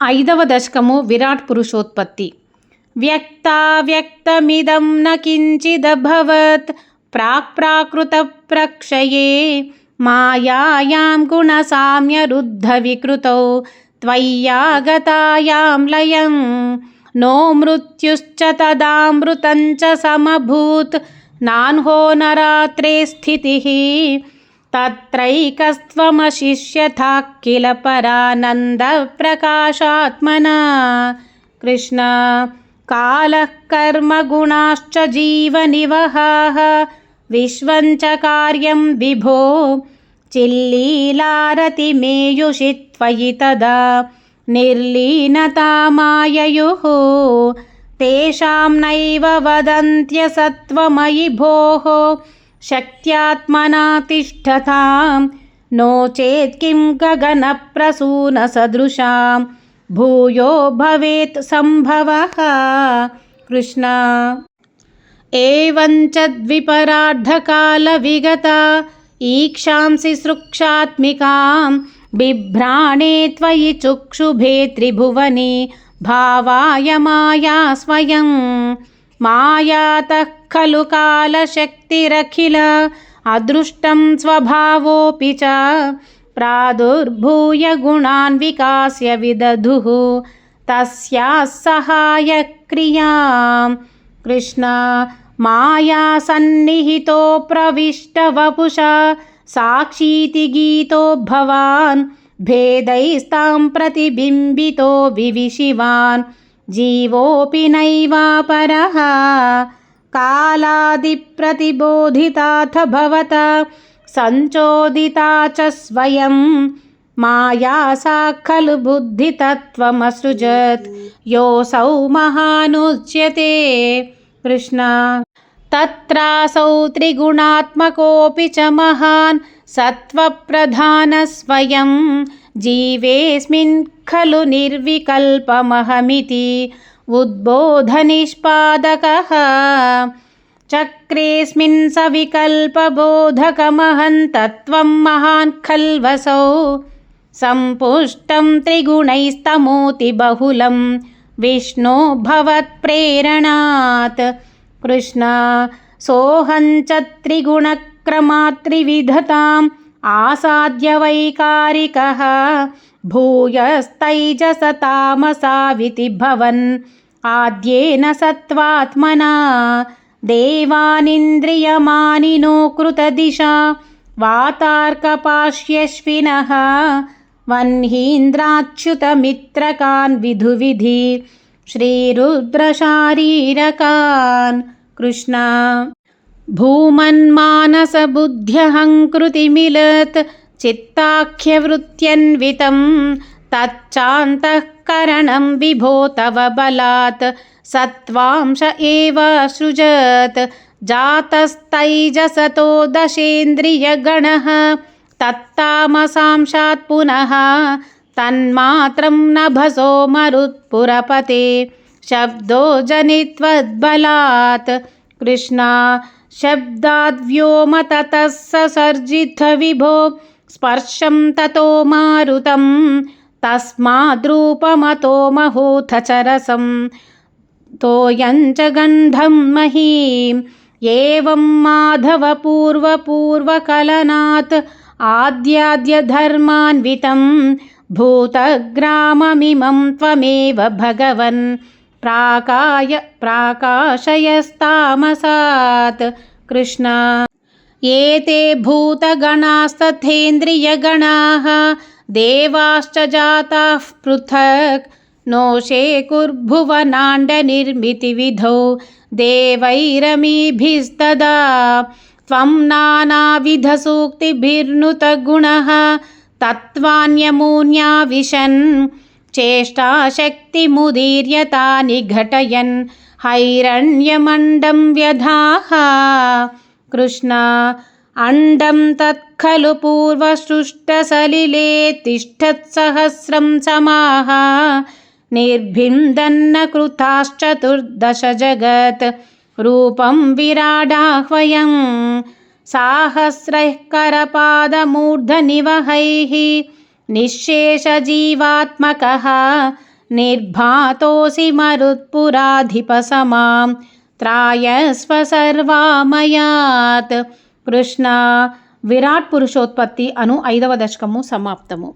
ఐదవ దశకము విరాట్ పురుషోత్పత్తి. వ్యక్తావ్యక్తమిదం న కించిదభవత్ ప్రాక్ప్రాకృత ప్రక్షయే మాయాయాం గుణసామ్యరుద్ధ వికృతౌ త్వయ్యాగతాయాం లయం నో మృత్యుశ్చ తదామృతం చ సమభూత్ నాన్హో నరాత్రే స్థితిః తత్రైకస్త్వమశిష్యథా కిల పరానంద ప్రకాశాత్మనా. కృష్ణ కాలః కర్మ గుణాశ్చ జీవనివహాః విశ్వం చ కార్యం విభో చిల్లీలారతిమేయుషి త్వయి తదా నిర్లీనతా మాయయుః తేషాం నైవ వదంత్యసత్వమయి భోః శక్త్యాత్మనా తిష్ఠతాం నో చేత్ కిం గగనప్రసూనసదృశాం భూయో భవేత్ సంభవః. కృష్ణ ఏవంచ ద్విపరార్ధకాల విగతా ఈక్షాంసి సృక్షాత్మికాం బిభ్రాణే త్వయి చుక్షుభే త్రిభువనే భావాయ మాయా స్వయం మాయాతః ఖలు కాలశక్తిరఖిల అదృష్టం స్వభావోపి చ ప్రాదుర్భూయ గుణాన్ వికాస్య విదధుః తస్యాః సహాయక్రియాం. కృష్ణ మాయా సన్నిహితో ప్రవిష్ట వపుషా సాక్షీతి గీతో భవాన్ భేదైస్తాం ప్రతిబింబితో వివిశివాన్ జీవోపి నైవాపరః కాలాదిప్రతిబోధితాథ భవతా సంచోదితా చ స్వయం మాయా సా ఖలు బుద్ధితత్వమసృజత్ యోऽసౌ మహానుచ్యతే. కృష్ణ తత్రాసౌ త్రిగుణాత్మకోऽపి చ మహాన్ సత్వప్రధానः స్వయం జీవేస్మిన్ ఖలు నిర్వికల్పమహమితి ఉద్బోధనిష్పాదకః చక్రేస్మిన్ సవికల్పబోధకమహం తత్వం మహాన్ ఖల్వసౌ సంపుష్టం త్రిగుణైస్తమోతి బహుళం విష్ణో భవత్ప్రేరణాత్. కృష్ణ సోహం చ త్రిగుణక్రమాత్రివిధతాం ఆసాద్య వైకారికః భూయస్తైజసతామసావితి భవన్ ఆద్యేన సత్వాత్మనా దేవానింద్రియమానినో కృతదిశా వాతార్కపాశ్యశ్వినః వహ్నీంద్రాచ్యుతమిత్రకాన్ విధువిధి శ్రీరుద్రశారీరకాన్. కృష్ణ భూమన్మానసబుద్ధ్యహంకృతిమిలత్ చిత్తాఖ్యవృత్యన్వితం తచ్చాంతఃకరణం విభో తవ బలాత్ సత్వాంశ ఏవ సృజత్ జాతస్తైజసతో దశేంద్రియగణః తత్తామసాంశాత్ పునః తన్మాత్రం నభసో మరుత్పురపతే శబ్దో జనిత్వద్బలాత్. కృష్ణ శబ్దాద్వ్యోమ తతః ససర్జిత విభో స్పర్శం తతో మారుతం తస్మాద్రూపమతో మహోథ చ రసం తోయం చ గంధం మహీం ఏవం మాధవ పూర్వకలనాత్ ఆద్యాద్యధర్మాన్వితం భూతగ్రామమిమం త్వమేవ భగవన్ ప్రాకాశయస్తామసాత్. కృష్ణ ఏతే భూతగణాస్తథేంద్రియగణాః దేవాశ్చ జాతాః పృథక్ నోషే కుర్భువనాండనిర్మితివిధౌ దేవైరమీభిస్తదా త్వం నానావిధసూక్తిభిర్నుతగుణః తత్వాన్యమూన్యా విశన్ చేష్టాశక్తిముదీర్యతాని ఘటయన్ హైరణ్యమండం వ్యధాః. కృష్ణ అండం తత్ఖలు పూర్వసృష్టసలిలే తిష్టత్సహస్రం సమాః నిర్భిందన్న కృతాశ్చతుర్దశ జగత్ రూపం విరాడాహ్వయం సాహస్రైః करपादमूर्धनिवहैः निःशेषजीवात्मकः నిర్భాతోసి మరుత్పురాధిపసమాం త్రాయస్వ సర్వామయాత్. కృష్ణ. విరాట్ పురుషోత్పత్తి అను 5వ దశకము సమాప్తము.